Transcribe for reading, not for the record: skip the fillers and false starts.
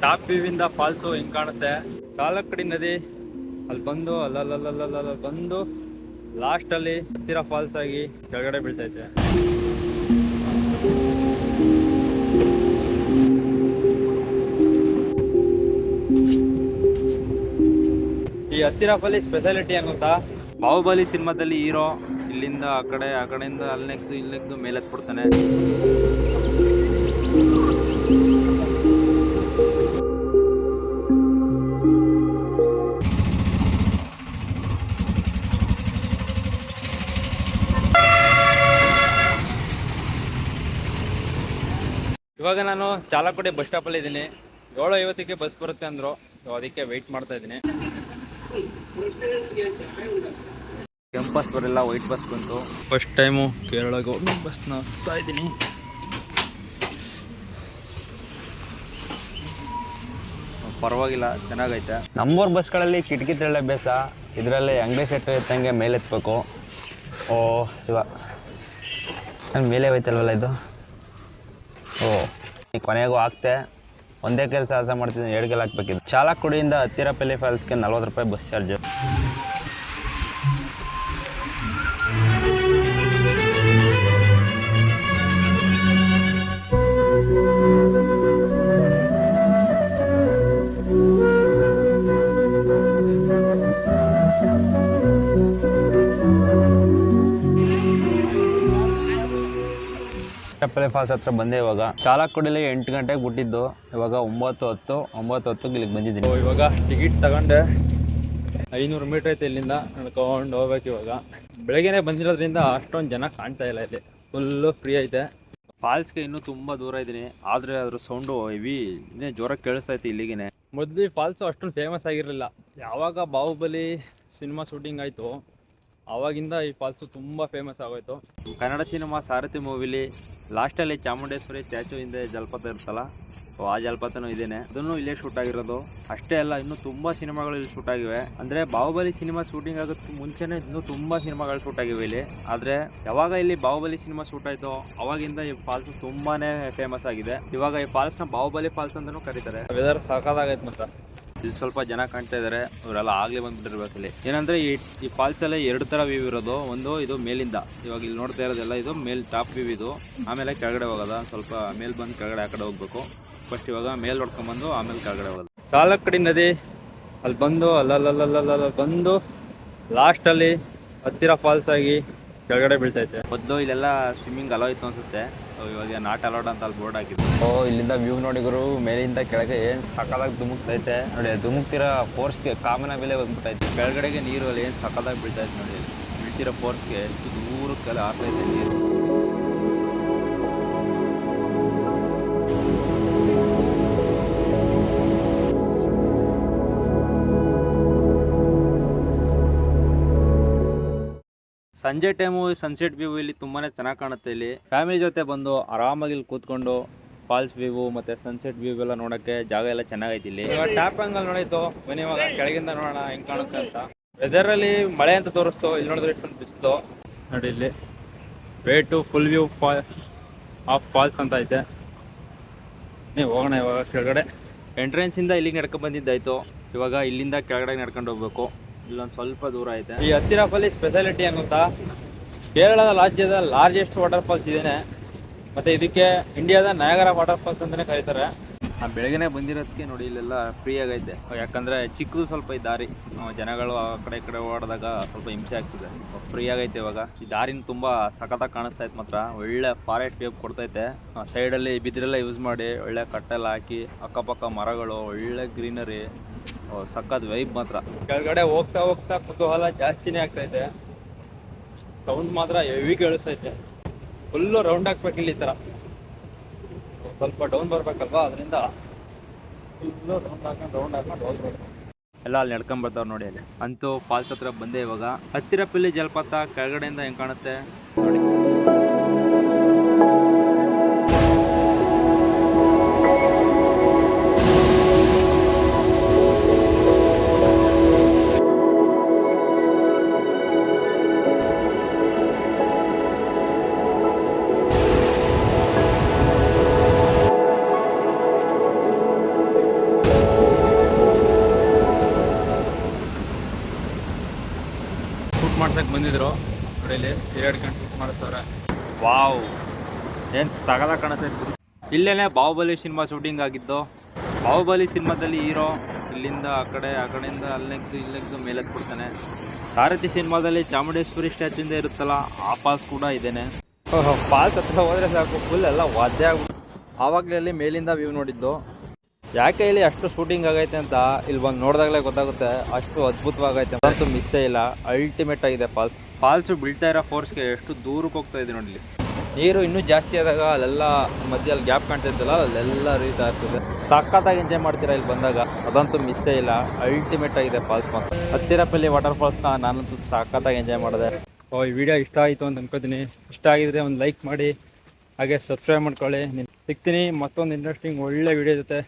Top view ಇಂದ falls ಹಿಂಗ್ ಕಾಣುತ್ತೆ. ಚಾಲಕ್ಕಡಿ ನದಿ ಅಲ್ಲಿ ಬಂದು ಅಲ್ಲಲ್ಲಲ್ಲಲ್ಲ ಬಂದು ಲಾಸ್ಟ್ ಅಲ್ಲಿ ಹತ್ತಿರ ಫಾಲ್ಸ್ ಆಗಿ ಕೆಳಗಡೆ ಬೀಳ್ತೈತೆ. ಈ ಹತ್ತಿರ ಫಾಲಿ ಸ್ಪೆಷಾಲಿಟಿ ಏನು ಗೊತ್ತಾ? ಬಾಹುಬಲಿ ಸಿನಿಮಾದಲ್ಲಿ ಹೀರೋ ಇಲ್ಲಿಂದ ಆ ಕಡೆಯಿಂದ ಅಲ್ಲೆಗ್ದು ಇಲ್ಲೆಗ್ದು ಮೇಲೆತ್ಬಿಡ್ತಾನೆ. ಇವಾಗ ನಾನು ಚಾಲಕ್ಕಡಿ ಬಸ್ ಸ್ಟಾಪಲ್ಲಿ ಇದ್ದೀನಿ. 7:50ಕ್ಕೆ ಬಸ್ ಬರುತ್ತೆ ಅಂದರು, ಅದಕ್ಕೆ ವೆಯ್ಟ್ ಮಾಡ್ತಾ ಇದ್ದೀನಿ. ಕೆಂಪು ಬಸ್ ಬರಲ್ಲ, ವೈಟ್ ಬಸ್ ಬಂತು. ಫಸ್ಟ್ ಟೈಮು ಕೇರಳ ಗೌರ್ಮೆಂಟ್ ಬಸ್ನ ಹತ್ತಾ ಇದ್ದೀನಿ. ಪರವಾಗಿಲ್ಲ, ಚೆನ್ನಾಗೈತೆ. ನಮ್ಮೂರು ಬಸ್ಗಳಲ್ಲಿ ಕಿಟಕಿ ತೆರಳೆ ಬೇಸ, ಇದರಲ್ಲಿ ಅಂಗಡಿ ಸೆಟ್ಟು ಎತ್ತಂಗೆ ಮೇಲೆತ್ಬೇಕು. ಓ ಶಿವ, ನಾನು ಮೇಲೆ ಹೋಯ್ತಲ್ವಲ್ಲ ಇದು. ಓ ಕೊನೆಗೂ ಆಗ್ತೆ. ಒಂದೇ ಕೆಲಸ ಮಾಡ್ತಿದ್ದೀನಿ, 2 ಕೆಲ್ ಹಾಕ್ಬೇಕಿದ್ದು. ಚಾಲಕ್ಕಡಿಯಿಂದ ಹತ್ತಿರಪಲ್ಲಿ ಫಾಲ್ಸ್ಗೆ 40 ರೂಪಾಯಿ ಬಸ್ ಚಾರ್ಜು. ಹತ್ತಿರಪಲ್ಲಿ ಫಾಲ್ಸ್ ಹತ್ರ ಬಂದೆ. ಇವಾಗ ಚಾಲಕ್ಕಡಿಲಿ 8 ಗಂಟೆಗೆ ಬಿಟ್ಟಿದ್ದು, ಇವಾಗ 9:10 ಇಲ್ಲಿಗೆ ಬಂದಿದ್ದೀನಿ. ಇವಾಗ ಟಿಕೆಟ್ ತಗೊಂಡೆ. 500 ಮೀಟರ್ ಐತೆ ಇಲ್ಲಿಂದ, ನಡ್ಕೊಂಡು ಹೋಗ್ಬೇಕು. ಇವಾಗ ಬೆಳಗ್ಗೆನೆ ಬಂದಿರೋದ್ರಿಂದ ಅಷ್ಟೊಂದು ಜನ ಕಾಣ್ತಾ ಇಲ್ಲ. ಇಲ್ಲಿ ಫುಲ್ಲು ಫ್ರೀ ಐತೆ. ಫಾಲ್ಸ್ಗೆ ಇನ್ನೂ ತುಂಬ ದೂರ ಇದ್ದೀನಿ, ಆದರೆ ಅದ್ರ ಸೌಂಡು ಹೆವಿ ಇನ್ನೇ ಜೋರಾಗಿ ಕೇಳಿಸ್ತಾ ಐತೆ ಇಲ್ಲಿಗೆ. ಮೊದಲು ಈ ಫಾಲ್ಸು ಅಷ್ಟೊಂದು ಫೇಮಸ್ ಆಗಿರಲಿಲ್ಲ. ಯಾವಾಗ ಬಾಹುಬಲಿ ಸಿನಿಮಾ ಶೂಟಿಂಗ್ ಆಯಿತು ಆವಾಗಿಂದ ಈ ಫಾಲ್ಸು ತುಂಬ ಫೇಮಸ್ ಆಗೋಯ್ತು. ಕನ್ನಡ ಸಿನಿಮಾ ಸಾರಥಿ ಮೂವಿಲಿ ಲಾಸ್ಟಲ್ಲಿ ಚಾಮುಂಡೇಶ್ವರಿ ಸ್ಟ್ಯಾಚು ಹಿಂದೆ ಜಲಪಾತ ಇರುತ್ತಲ್ಲ, ಆ ಜಲಪಾತನೂ ಇದೇನೆ. ಅದನ್ನು ಇಲ್ಲೇ ಶೂಟ್ ಆಗಿರೋದು. ಅಷ್ಟೇ ಅಲ್ಲ, ಇನ್ನೂ ತುಂಬ ಸಿನಿಮಾಗಳು ಇಲ್ಲಿ ಶೂಟ್ ಆಗಿವೆ. ಅಂದರೆ ಬಾಹುಬಲಿ ಸಿನಿಮಾ ಶೂಟಿಂಗ್ ಆಗೋದಕ್ಕೆ ಮುಂಚೆನೇ ಇನ್ನೂ ತುಂಬ ಸಿನಿಮಾಗಳು ಶೂಟ್ ಆಗಿವೆ ಇಲ್ಲಿ. ಆದರೆ ಯಾವಾಗ ಇಲ್ಲಿ ಬಾಹುಬಲಿ ಸಿನಿಮಾ ಶೂಟ್ ಆಯಿತು ಅವಾಗಿಂದ ಈ ಫಾಲ್ಸ್ ತುಂಬಾ ಫೇಮಸ್ ಆಗಿದೆ. ಇವಾಗ ಈ ಫಾಲ್ಸ್ನ ಬಾಹುಬಲಿ ಫಾಲ್ಸ್ ಅಂತಲೂ ಕರೀತಾರೆ. ವೆದರ್ ಸಾಕಾಗೈತೆ ಮಾತ್ರ. ಇಲ್ಲಿ ಸ್ವಲ್ಪ ಜನ ಕಾಣ್ತಾ ಇದ್ದಾರೆ, ಇವರೆಲ್ಲ ಆಗ್ಲೇ ಬಂದ್ಬಿಟ್ಟಿರ್ಬೇಕು. ಇಲ್ಲಿ ಏನಂದ್ರೆ ಈ ಫಾಲ್ಸ್ ಅಲ್ಲಿ 2 ತರ ವ್ಯೂ ಇರೋದು. ಒಂದು ಇದು ಮೇಲಿಂದ, ಇವಾಗ ಇಲ್ಲಿ ನೋಡ್ತಾ ಇರೋದೆಲ್ಲ ಇದು ಟಾಪ್ ವ್ಯೂ ಇದು. ಆಮೇಲೆ ಕೆಳಗಡೆ ಹೋಗೋದ, ಸ್ವಲ್ಪ ಮೇಲ್ ಬಂದು ಕೆಳಗಡೆ ಆ ಕಡೆ ಹೋಗ್ಬೇಕು. ಫಸ್ಟ್ ಇವಾಗ ಮೇಲ್ ನೋಡ್ಕೊಂಡ್ಬಂದು ಆಮೇಲೆ ಕೆಳಗಡೆ ಹೋಗೋದು. ಚಾಲಕ್ಕಡಿ ನದಿ ಅಲ್ಲಿ ಬಂದು ಅಲ್ಲಲ್ಲಲ್ಲಲ್ಲ ಬಂದು ಲಾಸ್ಟ್ ಅಲ್ಲಿ ಹತ್ತಿರ ಫಾಲ್ಸ್ ಆಗಿ ಕೆಳಗಡೆ ಬೀಳ್ತೈತೆ. ಮೊದಲು ಇಲ್ಲೆಲ್ಲ ಸ್ವಿಮ್ಮಿಂಗ್ ಅಲೋ ಇತ್ತು ಅನ್ಸುತ್ತೆ, ಇವಾಗ ನಾಟ್ ಅಲೌಡ್ ಅಂತ ಅಲ್ಲಿ ಬೋರ್ಡ್ ಹಾಕಿದ್ರು. ಇಲ್ಲಿಂದ ವ್ಯೂ ನೋಡಿ ಗುರು, ಮೇಲಿಂದ ಕೆಳಗೆ ಏನು ಸಕ್ಕದಾಗಿ ಧುಮುಕ್ತೈತೆ ನೋಡಿ. ಧುಮುಕ್ತಿರೋ ಫೋರ್ಸ್ಗೆ ಕಾಮನ ಬೆಲೆ ಬಂದ್ಬಿಟ್ಟೈತೆ. ಕೆಳಗಡೆಗೆ ನೀರು ಅಲ್ಲಿ ಏನು ಸಕ್ಕದಾಗಿ ಬೀಳ್ತೈತೆ ನೋಡಿ. ಬೀಳ್ತಿರೋ ಫೋರ್ಸ್ಗೆ ಎಷ್ಟು ದೂರಕ್ಕೆಲ್ಲ ಆಗ್ತೈತೆ ನೀರು. ಸಂಜೆ ಟೈಮು ಸನ್ಸೆಟ್ ವ್ಯೂ ಇಲ್ಲಿ ತುಂಬಾ ಚೆನ್ನಾಗಿ ಕಾಣುತ್ತೆ. ಇಲ್ಲಿ ಫ್ಯಾಮಿಲಿ ಜೊತೆ ಬಂದು ಆರಾಮಾಗಿ ಇಲ್ಲಿ ಕೂತ್ಕೊಂಡು ಫಾಲ್ಸ್ ವ್ಯೂ ಮತ್ತೆ ಸನ್ಸೆಟ್ ವ್ಯೂ ಎಲ್ಲ ನೋಡೋಕ್ಕೆ ಜಾಗ ಎಲ್ಲ ಚೆನ್ನಾಗೈತಿ. ಇಲ್ಲಿ ಟ್ಯಾಪ್ ಆಂಗಲ್ ನೋಡಿತ್ತು, ಬನ್ನಿ ಇವಾಗ ಕೆಳಗಿಂದ ನೋಡೋಣ ಹೆಂಗ್ ಕಾಣುತ್ತೆ ಅಂತ. ವೆದರ್ ಅಲ್ಲಿ ಮಳೆ ಅಂತ ತೋರಿಸ್ತು, ಇಲ್ಲಿ ನೋಡಿದ್ರೆ ಇಷ್ಟೊಂದು ಬಿಸಿಲು ನೋಡಿ. ಇಲ್ಲಿ way to full view of falls ಅಂತ ಐತೆ. ನೀವು ಹೋಗೋಣ ಇವಾಗ ಕೆಳಗಡೆ. ಎಂಟ್ರೆನ್ಸ್ ಇಂದ ಇಲ್ಲಿಗೆ ನಡ್ಕೊಂಡು ಬಂದಿದ್ದಾಯ್ತು, ಇವಾಗ ಇಲ್ಲಿಂದ ಕೆಳಗಡೆ ನಡ್ಕೊಂಡು ಹೋಗ್ಬೇಕು. ಇಲ್ಲೊಂದು ಸ್ವಲ್ಪ ದೂರ ಐತೆ. ಈ ಹತ್ತಿರ ಫಾಲಿ ಸ್ಪೆಷಾಲಿಟಿ ಏನು ಗೊತ್ತಾ? ಕೇರಳದ ರಾಜ್ಯದ ಲಾರ್ಜೆಸ್ಟ್ ವಾಟರ್ ಫಾಲ್ಸ್ ಇದೇನೆ. ಮತ್ತೆ ಇದಕ್ಕೆ ಇಂಡಿಯಾದ ನಯಾಗರ ವಾಟರ್ ಫಾಲ್ಸ್ ಅಂತಾನೆ ಕರೀತಾರೆ. ಬೆಳಗ್ಗೆನೆ ಬಂದಿರೋದಕ್ಕೆ ನೋಡಿ ಇಲ್ಲೆಲ್ಲ ಫ್ರೀ ಆಗೈತೆ. ಯಾಕಂದ್ರೆ ಚಿಕ್ಕದು ಸ್ವಲ್ಪ ಈ ದಾರಿ, ಜನಗಳು ಆ ಕಡೆ ಈ ಕಡೆ ಓಡಿದಾಗ ಸ್ವಲ್ಪ ಹಿಂಸೆ ಆಗ್ತಿದೆ. ಫ್ರೀ ಆಗೈತೆ ಇವಾಗ. ಈ ದಾರಿನ ತುಂಬಾ ಸಖತ್ತಾಗಿ ಕಾಣಿಸ್ತಾ ಇತ್ತು ಮಾತ್ರ. ಒಳ್ಳೆ ಫಾರೆಸ್ಟ್ ವ್ಯೂ ಕೊಡ್ತೈತೆ. ಸೈಡಲ್ಲಿ ಬಿದಿರೆಲ್ಲ ಯೂಸ್ ಮಾಡಿ ಒಳ್ಳೆ ಕಟ್ಟೆಲ್ಲ ಹಾಕಿ, ಅಕ್ಕಪಕ್ಕ ಮರಗಳು, ಒಳ್ಳೆ ಗ್ರೀನರಿ, ಸಖತ್ ವೈಬ್ ಮಾತ್ರ. ಕೆಳಗಡೆ ಹೋಗ್ತಾ ಹೋಗ್ತಾ ಕುತೂಹಲ ಜಾಸ್ತಿನೇ ಆಗ್ತೈತೆ. ಸೌಂಡ್ ಮಾತ್ರ ಹೆವಿ ಕೇಳಿಸ್ತೈತೆ. ಫುಲ್ಲು ರೌಂಡ್ ಹಾಕ್ಬೇಕು ಇಲ್ಲಿ. ಈ ಥರ ಸ್ವಲ್ಪ ಡೌನ್ ಬರ್ಬೇಕಲ್ವಾ, ಅದರಿಂದ ಫುಲ್ಲು ರೌಂಡ್ ಹಾಕೊಂಡು ಹೋಗ್ಬೇಕು. ಎಲ್ಲ ಅಲ್ಲಿ ನಡ್ಕೊಂಡ್ ಬರ್ತಾವ್ರು ನೋಡಿ. ಅಲ್ಲಿ ಅಂತೂ ಫಾಲ್ಸ್ ಹತ್ರ ಬಂದೆ. ಇವಾಗ ಹತ್ತಿರಪಲ್ಲಿ ಜಲಪಾತ ಕೆಳಗಡೆಯಿಂದ ಹೆಂಗ್ ಕಾಣುತ್ತೆ ನೋಡಿ. ಶೂಟ್ ಮಾಡ್ಸಕ್ಕೆ ಬಂದಿದ್ರು ನೋಡಿ ಇಲ್ಲಿ ತಿರುಗಾಡ್ಕೊಂಡು ಶೂಟ್ ಮಾಡ್ತಾರೆ. ವಾವ್ ಏನು ಸಗದ ಕಾಣಿಸ್ತೈತೆ. ಇಲ್ಲೇನೆ ಬಾಹುಬಲಿ ಸಿನಿಮಾ ಶೂಟಿಂಗ್ ಆಗಿದ್ದು. ಬಾಹುಬಲಿ ಸಿನಿಮಾದಲ್ಲಿ ಹೀರೋ ಇಲ್ಲಿಂದ ಆ ಕಡೆಯಿಂದ ಅಲ್ಲೆಗ್ದು ಇಲ್ಲೆಗ್ದು ಮೇಲೆತ್ಬಿಡ್ತಾನೆ. ಸಾರಥಿ ಸಿನಿಮಾದಲ್ಲಿ ಚಾಮುಂಡೇಶ್ವರಿ ಸ್ಟ್ಯಾಚ್ಯೂಯಿಂದ ಇರುತ್ತಲ್ಲ ಆ ಫಾಲ್ಸ್ ಕೂಡ ಇದೇನೆ. ಫಾಲ್ಸ್ ಹತ್ರ ಹೋದರೆ ಸಾಕು ಫುಲ್ ಎಲ್ಲ ವಾದ್ಯ ಆಗ್ಬಿಟ್ಟು. ಆವಾಗಲೇ ಅಲ್ಲಿ ಮೇಲಿಂದ ವ್ಯೂ ನೋಡಿದ್ದು. ಯಾಕೆ ಇಲ್ಲಿ ಅಷ್ಟು ಶೂಟಿಂಗ್ ಆಗೈತೆ ಅಂತ ಇಲ್ಲಿ ಬಂದು ನೋಡಿದಾಗಲೇ ಗೊತ್ತಾಗುತ್ತೆ. ಅಷ್ಟು ಅದ್ಭುತವಾಗೈತೆ, ಅಂತೂ ಮಿಸ್ಸೇ ಇಲ್ಲ. ಅಲ್ಟಿಮೇಟ್ ಆಗಿದೆ ಫಾಲ್ಸು ಬೀಳ್ತಾ ಇರೋ ಫೋರ್ಸ್ಗೆ ಎಷ್ಟು ದೂರಕ್ಕೆ ಹೋಗ್ತಾ ಇದೆ ನೋಡಿ. ನೀರು ಇನ್ನೂ ಜಾಸ್ತಿ ಆದಾಗ ಅಲ್ಲೆಲ್ಲ ಮಧ್ಯದಲ್ಲಿ ಗ್ಯಾಪ್ ಕಾಣ್ತಾ ಇದ್ದಲ್ಲ, ಅಲ್ಲೆಲ್ಲ ಹರಿತಾ ಇರ್ತದೆ. ಸಖತ್ತಾಗಿ ಎಂಜಾಯ್ ಮಾಡ್ತೀರಾ ಇಲ್ಲಿ ಬಂದಾಗ, ಅದಂತೂ ಮಿಸ್ಸೇ ಇಲ್ಲ. ಅಲ್ಟಿಮೇಟ್ ಆಗಿದೆ ಫಾಲ್ಸ್ ಮಾತ್ರ. ಹತ್ತಿರಪಲ್ಲಿ ವಾಟರ್ ಫಾಲ್ಸ್ನ ನಾನಂತೂ ಸಖತ್ತಾಗಿ ಎಂಜಾಯ್ ಮಾಡಿದೆ. ಈ ವಿಡಿಯೋ ಇಷ್ಟ ಆಯಿತು ಅಂತ ಅನ್ಕೋತೀನಿ. ಇಷ್ಟ ಆಗಿದ್ರೆ ಒಂದು ಲೈಕ್ ಮಾಡಿ, ಹಾಗೆ ಸಬ್ಸ್ಕ್ರೈಬ್ ಮಾಡ್ಕೊಳ್ಳಿ. ಸಿಗ್ತೀನಿ ಮತ್ತೊಂದು ಇಂಟ್ರೆಸ್ಟಿಂಗ್ ಒಳ್ಳೆ ವಿಡಿಯೋ ಜೊತೆ.